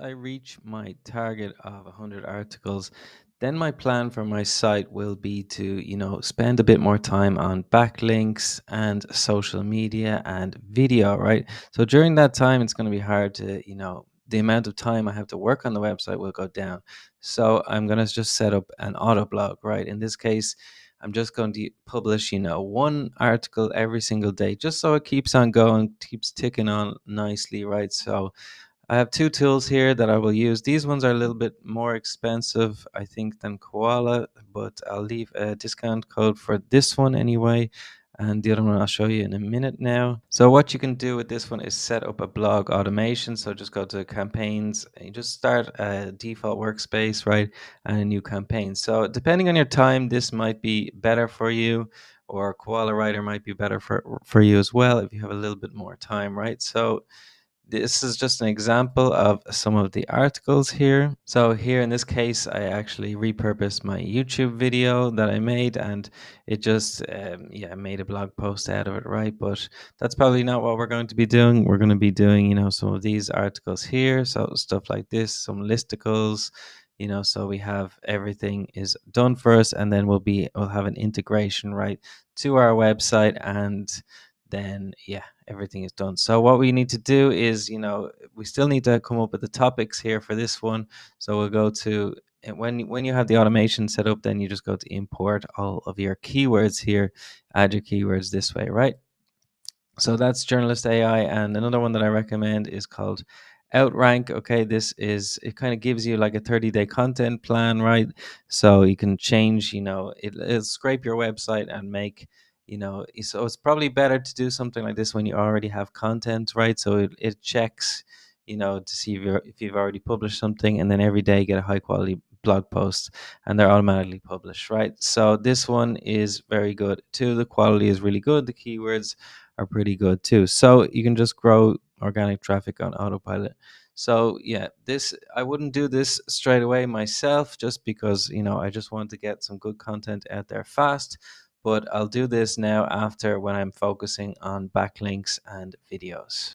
I reach my target of 100 articles, then my plan for my site will be to, spend a bit more time on backlinks and social media and video, right? So during that time, it's going to be hard to, the amount of time I have to work on the website will go down. So I'm going to just set up an auto blog, right? In this case, I'm just going to publish, one article every single day, just so it keeps on going, keeps ticking on nicely, right? So I have two tools here that I will use. These ones are a little bit more expensive, I think, than Koala, but I'll leave a discount code for this one anyway. And the other one I'll show you in a minute now. So what you can do with this one is set up a blog automation. So just go to campaigns and you just start a default workspace, right? And a new campaign. So depending on your time, this might be better for you, or Koala Writer might be better for you as well if you have a little bit more time, right? So this is just an example of some of the articles here. So here in this case, I actually repurposed my YouTube video that I made, and it just yeah, made a blog post out of it, right? But that's probably not what we're going to be doing. We're going to be doing, some of these articles here. So stuff like this, some listicles, so we have everything is done for us, and then we'll have an integration, right, to our website, and then yeah, everything is done. So what we need to do is, we still need to come up with the topics here for this one. So we'll go to, and when you have the automation set up, then you just go to import all of your keywords here, add your keywords this way, right? So that's Journalist AI, and another one that I recommend is called Outrank. Okay, it kind of gives you like a 30-day content plan, right? So you can change, it'll scrape your website and make, so it's probably better to do something like this when you already have content, right? So it checks, to see if you've already published something, and then every day you get a high quality blog post and they're automatically published, right? So this one is very good too. The quality is really good. The keywords are pretty good too. So you can just grow organic traffic on autopilot. So yeah, this I wouldn't do this straight away myself, just because I just want to get some good content out there fast. But I'll do this now after, when I'm focusing on backlinks and videos.